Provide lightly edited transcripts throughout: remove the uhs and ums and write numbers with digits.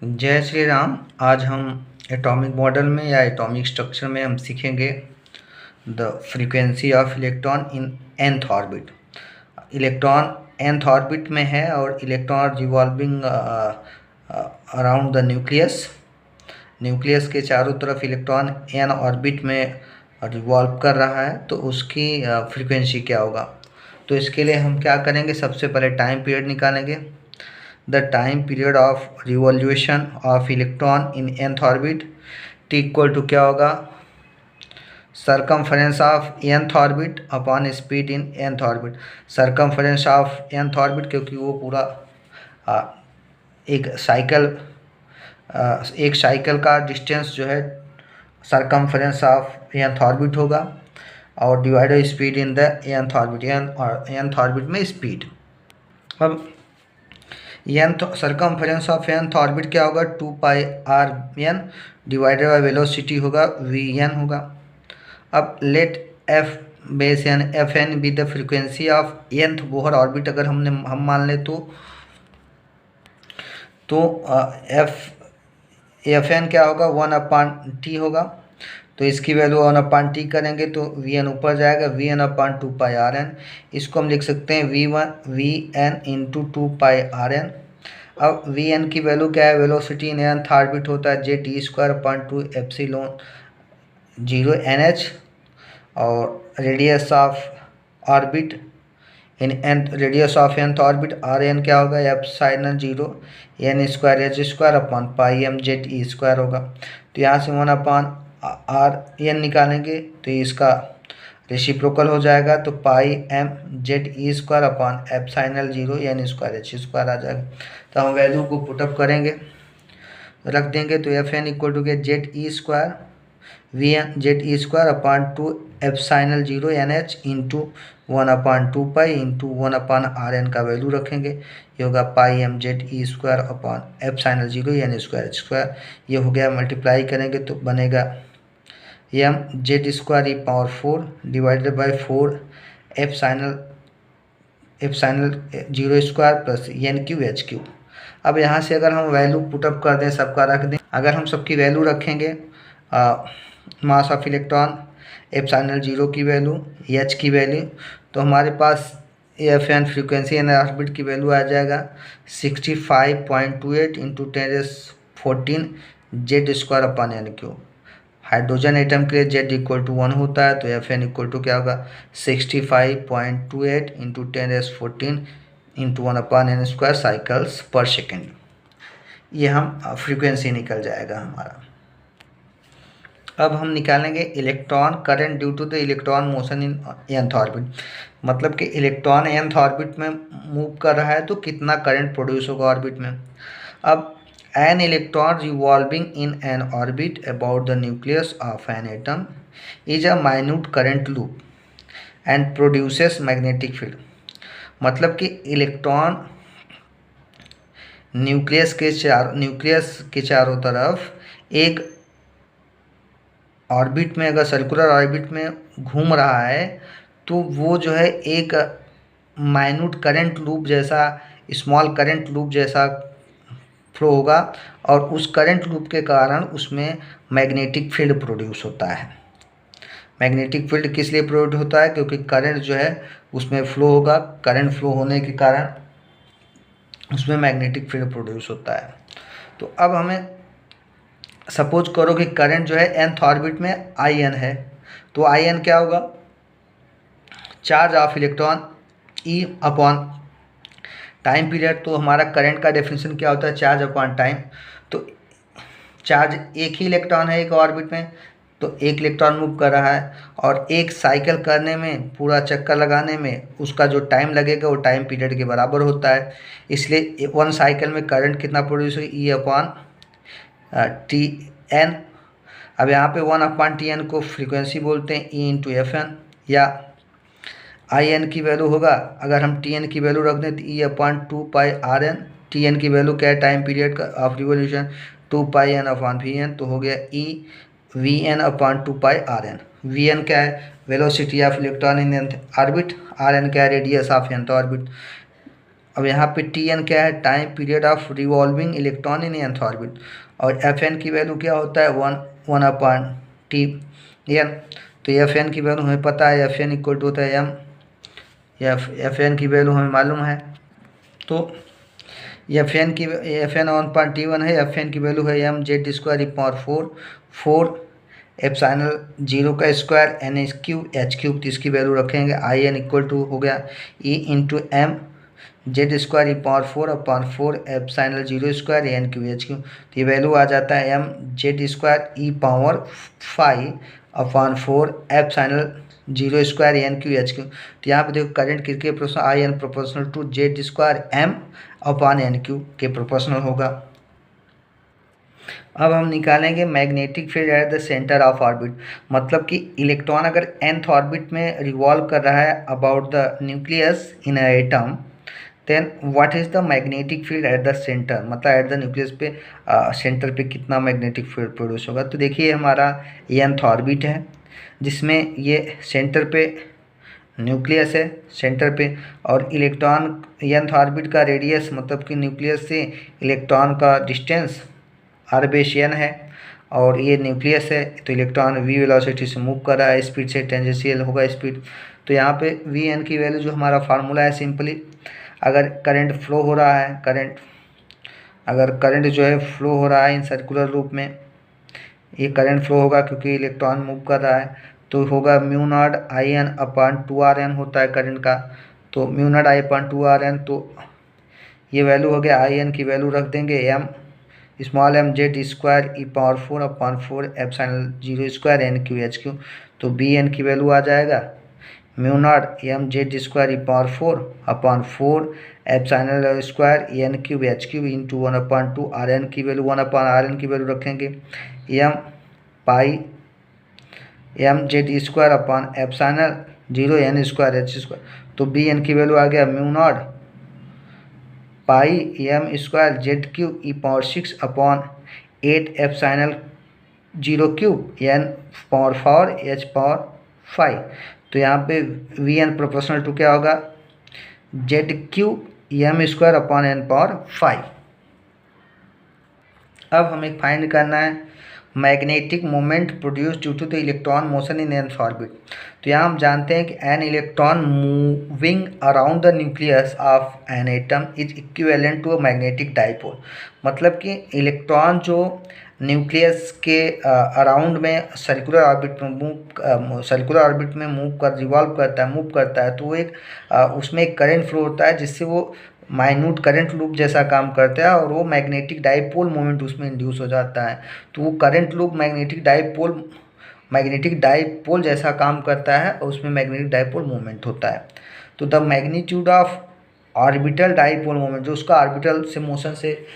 जय श्री राम। आज हम एटॉमिक मॉडल में या एटॉमिक स्ट्रक्चर में हम सीखेंगे the frequency of electron in nth orbit. Electron nth orbit में है और electron revolving around the nucleus के चारों तरफ इलेक्ट्रॉन n ऑर्बिट में रिवॉल्व कर रहा है, तो उसकी फ्रीक्वेंसी क्या होगा। तो इसके लिए हम क्या करेंगे, सबसे पहले टाइम पीरियड निकालेंगे। The time period of revolution of electron in nth orbit t equal to क्या होगा, circumference of nth orbit upon speed in nth orbit। circumference of nth orbit क्योंकि वो पूरा एक साइकिल का डिस्टेंस जो है circumference of nth orbit होगा और divided speed in the nth orbit। nth orbit में स्पीड, अब nth circumference of nth orbit क्या होगा, 2πr n divided by velocity होगा vn होगा। अब let f base n fn be the frequency of nth Bohr orbit अगर हम मान ले तो fn क्या होगा, 1/t होगा। तो इसकी वैल्यू 1/t करेंगे तो vn ऊपर जाएगा, vn/2πrn। इसको हम लिख सकते हैं vn इंटू 2πrn। अब vn की वैल्यू क्या है, वेलोसिटी इन nth ऑर्बिट होता है j_2 एप्सिलॉन 0 nh, और radius of orbit radius of nth orbit rn क्या होगा, एप्सिलॉन 0 n² h²/πmze² होगा। तो यहाँ से 1/rn निकालेंगे तो इसका रेसिप्रोकल हो जाएगा, तो πmze² एप्सिलॉन 0 n² h² आ जाएगा। तो हम वैल्यू को पुटअप करेंगे, रख देंगे तो fn इक्वल टू के ze² vn ze²/2 epsilon 0 nh into 1/2π into 1/rn का वैल्यू रखेंगे, ये होगा πmze² एप्सिलॉन 0 n² h²। ये हो गया, मल्टीप्लाई करेंगे तो बनेगा mz²e⁴ divided by 4 epsilon 0² plus n³h³। अब यहाँ से अगर हम वैल्यू पुटअप कर दें, सबका रख दें, अगर हम सबकी वैल्यू रखेंगे, मास ऑफ इलेक्ट्रॉन, एप्सिलॉन 0 की वैल्यू, h की वैल्यू, तो हमारे पास fn फ्रीक्वेंसी एन ऑर्बिट की वैल्यू आ जाएगा 65.28 इंटू 10⁻14 z²/n³। हाइड्रोजन एटम के लिए z इक्वल टू 1 होता है, तो fn इक्वल टू क्या होगा, 65.28 into 10⁻14 into 1/n² cycles per second. ये हम फ्रीक्वेंसी निकल जाएगा हमारा। अब हम निकालेंगे electron current due to the electron motion in nth orbit. मतलब कि इलेक्ट्रॉन nth ऑर्बिट में मूव कर रहा है तो कितना करंट प्रोड्यूस होगा ऑर्बिट में। अब an electron revolving in an orbit about the nucleus of an atom is a minute current loop and produces magnetic field। मतलब कि इलेक्ट्रॉन न्यूक्लियस के चारों तरफ एक ऑर्बिट में, अगर सर्कुलर ऑर्बिट में घूम रहा है तो वो जो है एक माइन्यूट करंट लूप जैसा, स्मॉल करंट लूप जैसा फ्लो होगा, और उस करंट लूप के कारण उसमें मैग्नेटिक फील्ड प्रोड्यूस होता है। मैग्नेटिक फील्ड किस लिए प्रोड्यूस होता है, क्योंकि करंट जो है उसमें फ्लो होगा, करंट फ्लो होने के कारण उसमें मैग्नेटिक फील्ड प्रोड्यूस होता है। तो अब हमें सपोज करो कि करंट जो है nth ऑर्बिट में in है, तो in क्या होगा, charge of electron E upon time period. तो हमारा करंट का डेफिनेशन क्या होता है, चार्ज अपॉन टाइम। तो चार्ज एक ही इलेक्ट्रॉन है एक ऑर्बिट में, तो एक इलेक्ट्रॉन मूव कर रहा है, और एक साइकिल करने में, पूरा चक्कर लगाने में उसका जो टाइम लगेगा वो टाइम पीरियड के बराबर होता है। इसलिए 1 साइकिल में करंट कितना प्रोड्यूस होगा, E अपॉन Tn। अब यहाँ पे 1/Tn को फ्रीक्वेंसी बोलते हैं, E इंटू fn, या in की वैल्यू होगा, अगर हम Tn की वैल्यू रख दें तो E/2πrn। Tn की वैल्यू क्या है, टाइम पीरियड का ऑफ रिवोल्यूशन 2πn/Vn, तो हो गया E Vn/2πrn। Vn क्या है, velocity of electron in nth orbit, Rn क्या है, रेडियस ऑफ nth ऑर्बिट। अब यहाँ पे टी एन क्या है, time period of revolving electron in nth orbit, और एफ एन की वैल्यू क्या होता है, 1/T एन। तो एफ एन की वैल्यू हमें पता है, एफ एन इक्वल टू होता है एम, एफ एन की वैल्यू हमें मालूम है। तो एफ एन 1/T1 है, एफ एन की वैल्यू है M Z square E power 4 epsilon 0 का स्क्वायर एन एच क्यूब, तो इसकी वैल्यू रखेंगे आई एन इक्वल टू हो गया E into M Z square E power 4/4 epsilon 0 square N Q H Q. तो ये वैल्यू आ जाता है M Z square E power 5/4 epsilon 0 square N Q H Q. तो यहाँ पे देखो करंट किसके proportional, I N proportional to Z square M upon N Q के प्रोपोर्शनल होगा। अब हम निकालेंगे magnetic field at the centre of orbit, मतलब कि इलेक्ट्रॉन अगर nth ऑर्बिट में रिवॉल्व कर रहा है about the nucleus in a atom, then what is the magnetic field at the centre, मतलब एट द न्यूक्लियस पे सेंटर पे कितना मैग्नेटिक फील्ड प्रोड्यूस होगा। तो देखिए हमारा nth ऑर्बिट है जिसमें ये सेंटर पे न्यूक्लियस है सेंटर पे, और इलेक्ट्रॉन nth ऑर्बिट का रेडियस मतलब कि न्यूक्लियस से इलेक्ट्रॉन का डिस्टेंस आर्बिशियन है, और ये न्यूक्लियस है। तो इलेक्ट्रॉन वी वेलोसिटी से मूव कर रहा है, स्पीड से टेंजेंशियल होगा स्पीड। तो यहाँ पे वी एन की वैल्यू जो हमारा फार्मूला है, सिंपली अगर करंट फ्लो हो रहा है, अगर करंट जो है फ्लो हो रहा है इन सर्कुलर लूप में, ये करंट फ्लो होगा क्योंकि इलेक्ट्रॉन मूव कर रहा है, तो होगा mu naught I N upon 2r n होता है करंट का। तो mu naught I upon 2r n, तो ये वैल्यू हो गया, आई एन की वैल्यू रख देंगे M small M Z square E power 4/4 epsilon 0 square N Q H Q. तो बी एन की वैल्यू आ जाएगा mu not M Z square E power 4/4 epsilon square N cube H cube into 1/2 R N की value 1/r n की value रखेंगे M pi M Z square upon epsilon 0 N square H square. तो B N की value आ गया mu not pi M square Z cube E power 6/8 epsilon 0 cube N power 4 H power 5। तो यहाँ पे V N proportional to क्या होगा, Z cube M square upon N power 5। अब हमें फाइंड करना है magnetic moment produce due to the electron motion in nth orbit. तो यहाँ हम जानते हैं कि an electron moving around the nucleus of an atom is equivalent to a magnetic dipole, मतलब कि इलेक्ट्रॉन जो न्यूक्लियस के अराउंड में सर्कुलर ऑर्बिट में रिवॉल्व करता है, तो वो एक उसमें एक करंट फ्लो होता है जिससे वो माइन्यूट करंट लूप जैसा काम करता है, और वो मैग्नेटिक डाइपोल मोमेंट उसमें इंड्यूस हो जाता है। तो वो करंट लूप मैग्नेटिक डाइपोल जैसा काम करता है, और उसमें मैग्नेटिक डाइपोल मोमेंट होता है। तो the magnitude of orbital dipole moment, जो उसका ऑर्बिटल से मोशन से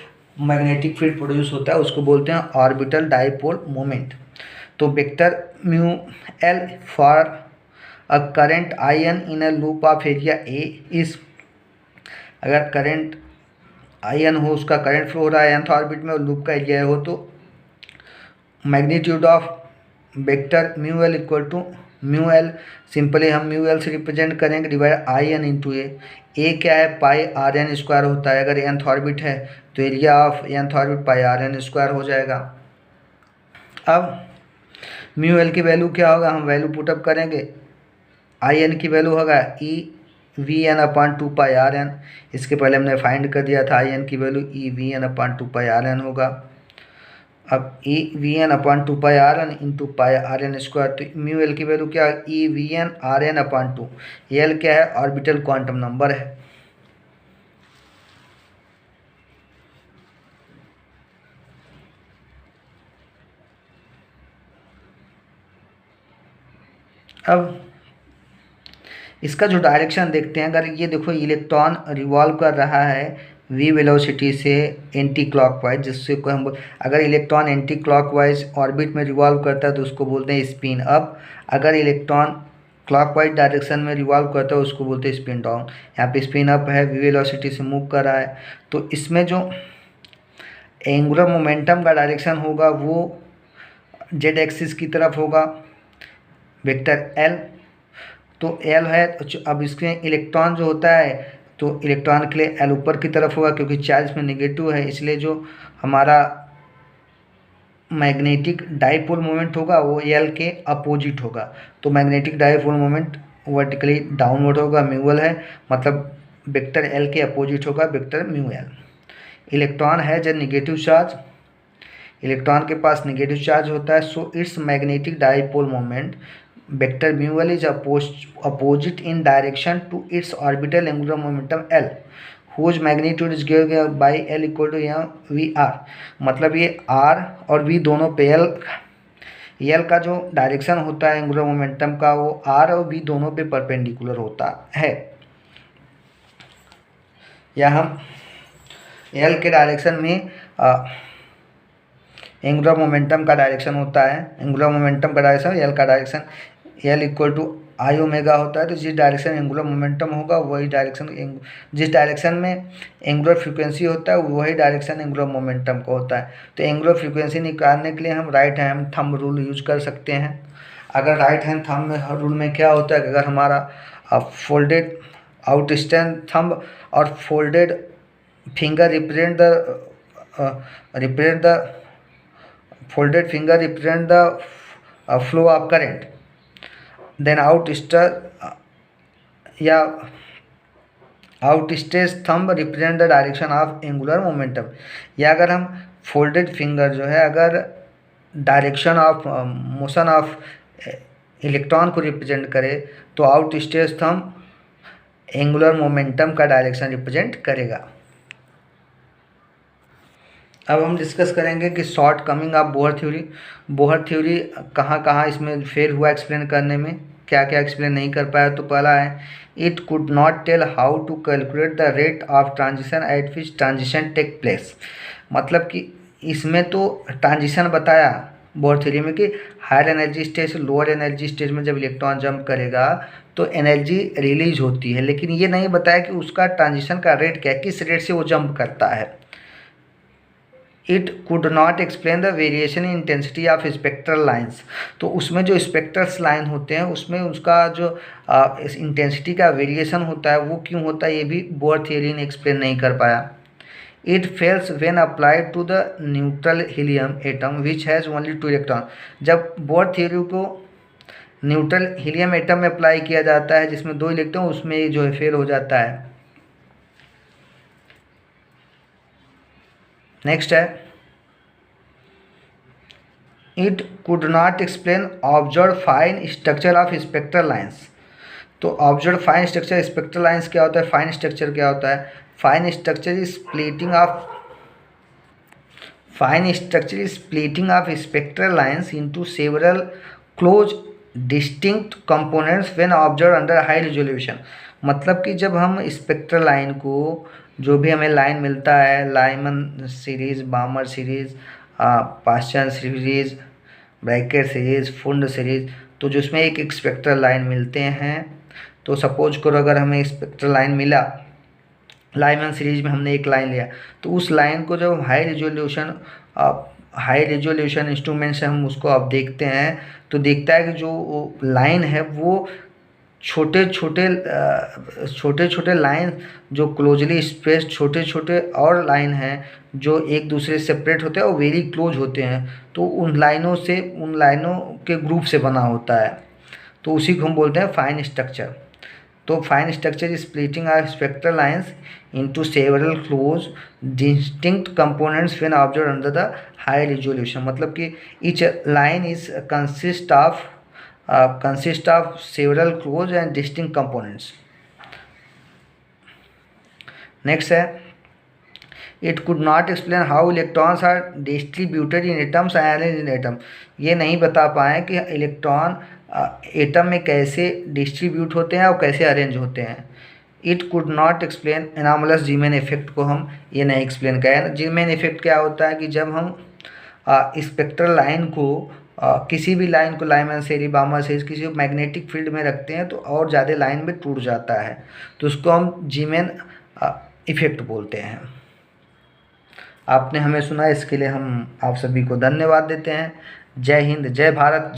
मैग्नेटिक फील्ड प्रोड्यूस होता है, उसको बोलते हैं ऑर्बिटल डाइपोल मोमेंट। तो vector mu L for a current I N in a loop of area A is, अगर करंट आई एन हो, उसका करंट फ्लो हो रहा है nth ऑर्बिट में और लूप का एरिया हो, तो magnitude of vector mu L equal to mu L, simply हम म्यू एल से रिप्रेजेंट करेंगे divide I N into A क्या है, पाई आर एन स्क्वायर होता है। अगर nth ऑर्बिट है तो area of nth orbit pi R N square हो जाएगा। अब म्यू एल की वैल्यू क्या होगा, हम वैल्यू पुटअप करेंगे, आई एन की वैल्यू होगा E V N upon 2πr n, इसके पहले हमने फाइंड कर दिया था आई एन की value E V N upon 2πr n होगा। अब E V N upon 2πr n into pi R N square, तो म्यू एल की वैल्यू क्या है, E V N R N upon 2, L क्या है, ऑर्बिटल क्वांटम नंबर है। अब इसका जो डायरेक्शन देखते हैं, अगर ये देखो इलेक्ट्रॉन रिवॉल्व कर रहा है वी वेलोसिटी से एंटी क्लॉकवाइज, जिससे को हम अगर इलेक्ट्रॉन एंटी क्लॉकवाइज ऑर्बिट में रिवॉल्व करता है तो उसको बोलते हैं स्पिन अप, अगर इलेक्ट्रॉन क्लॉकवाइज डायरेक्शन में रिवॉल्व करता है उसको बोलते हैं स्पिन डाउन। यहाँ पे स्पिन अप है, वी वेलोसिटी से मूव कर रहा है, तो इसमें जो एंगुलर मोमेंटम का डायरेक्शन होगा वो जेड एक्सिस की तरफ होगा, वेक्टर एल। तो एल है, तो अब इसके इलेक्ट्रॉन जो होता है तो इलेक्ट्रॉन के लिए एल ऊपर की तरफ होगा, क्योंकि चार्ज में नेगेटिव है, इसलिए जो हमारा मैग्नेटिक डाइपोल मोमेंट होगा वो एल के अपोजिट होगा। तो magnetic dipole moment vertically downward होगा, म्यू एल है, मतलब वेक्टर एल के अपोजिट होगा वेक्टर म्यू एल। इलेक्ट्रॉन है जब नेगेटिव चार्ज, इलेक्ट्रॉन के पास नेगेटिव चार्ज होता है, so its magnetic dipole moment vector mu L is opposite in direction to its orbital angular momentum L, whose magnitude is given by L equal to M V R. मतलब ये are और we दोनों पे L का जो direction होता है angular momentum का वो आर और वी दोनों पे परपेंडिकुलर होता है। या हम एल के डायरेक्शन में एंगुलर मोमेंटम का डायरेक्शन होता है, एंगुलर मोमेंटम का डायरेक्शन एल का direction L equal to I omega होता है। तो जिस डायरेक्शन एंगुलर मोमेंटम होगा वही डायरेक्शन, जिस डायरेक्शन में एंगुलर फ्रीक्वेंसी होता है वही डायरेक्शन एंगुलर मोमेंटम का होता है। तो एंगुलर फ्रीक्वेंसी निकालने के लिए हम right hand thumb rule use कर सकते हैं। अगर राइट हैंड थंब रूल में क्या होता है कि अगर हमारा फोल्डेड आउटस्टैंड थंब और folded finger represent the folded finger represent the flow of current, then outstretched thumb represent the direction of angular momentum। या अगर हम folded finger जो है अगर direction of motion of electron को रिप्रेजेंट करे तो आउटस्ट्रेच्ड थंब एंगुलर मोमेंटम का डायरेक्शन रिप्रेजेंट करेगा। अब हम डिस्कस करेंगे कि short coming of Bohr theory. Bohr theory कहाँ कहाँ इसमें फेल हुआ एक्सप्लेन करने में, क्या क्या एक्सप्लेन नहीं कर पाया। तो पहला है it could not tell how to calculate the rate of transition at which transition take place. मतलब कि इसमें तो ट्रांजिशन बताया बोहर थ्योरी में कि हायर एनर्जी स्टेज से लोअर एनर्जी स्टेज में जब इलेक्ट्रॉन जंप करेगा तो एनर्जी रिलीज होती है, लेकिन ये नहीं बताया कि उसका ट्रांजिशन का रेट क्या है, किस रेट से वो जंप करता है। It could not explain the variation in intensity of spectral lines. तो उसमें जो स्पेक्ट्रल्स लाइन होते हैं उसमें उसका जो इंटेंसिटी का वेरिएशन होता है वो क्यों होता है, ये भी बोहर थ्योरी ने एक्सप्लेन नहीं कर पाया। It fails when applied to the neutral helium atom which has only 2 electron. जब बोहर थ्योरी को न्यूट्रल हीलियम एटम में अप्लाई किया जाता है जिसमें 2 इलेक्ट्रॉन, उसमें ये जो है फेल हो जाता है। नेक्स्ट है it could not explain observe fine structure of spectral lines. तो observe fine structure spectral lines क्या होता है, फाइन स्ट्रक्चर क्या होता है। Fine structure is splitting of spectral lines into several close distinct components when observe under high resolution. मतलब कि जब हम स्पेक्ट्रल लाइन को, जो भी हमें लाइन मिलता है, Lyman series, Balmer series, Paschen series, Brackett series, Pfund series, तो जिसमें एक स्पेक्ट्रल लाइन मिलते हैं। तो सपोज करो अगर हमें स्पेक्ट्रल लाइन मिला, लाइमन सीरीज में हमने एक लाइन लिया, तो उस लाइन को जब हाई रिजोल्यूशन इंस्ट्रूमेंट से हम उसको अब देखते हैं तो देखता है कि जो लाइन है वो छोटे छोटे लाइन जो क्लोजली स्पेस्ड छोटे छोटे और लाइन हैं जो एक दूसरे से सेपरेट होते हैं और वेरी क्लोज होते हैं, तो उन लाइनों के ग्रुप से बना होता है, तो उसी को हम बोलते हैं फाइन स्ट्रक्चर। तो fine structure is splitting of spectral lines into several close distinct components when observed under the high resolution. मतलब कि each line is consist of several close and distinct components। Next है it could not explain how electrons are distributed in atoms and arranged in atom। ये नहीं बता पाए कि electron atom में कैसे डिस्ट्रीब्यूट होते हैं और कैसे अरेंज होते हैं। It could not explain anomalous Zeeman effect को हम ये नहीं एक्सप्लेन करें। जीमेन इफेक्ट क्या होता है कि जब हम स्पेक्ट्रल लाइन को किसी भी लाइन को लाइमन सीरीज, बामर सीरीज किसी मैग्नेटिक फील्ड में रखते हैं तो और ज़्यादा लाइन में टूट जाता है, तो उसको हम जीमेन इफेक्ट बोलते हैं। आपने हमें सुना, इसके लिए हम आप सभी को धन्यवाद देते हैं। जय हिंद, जय भारत।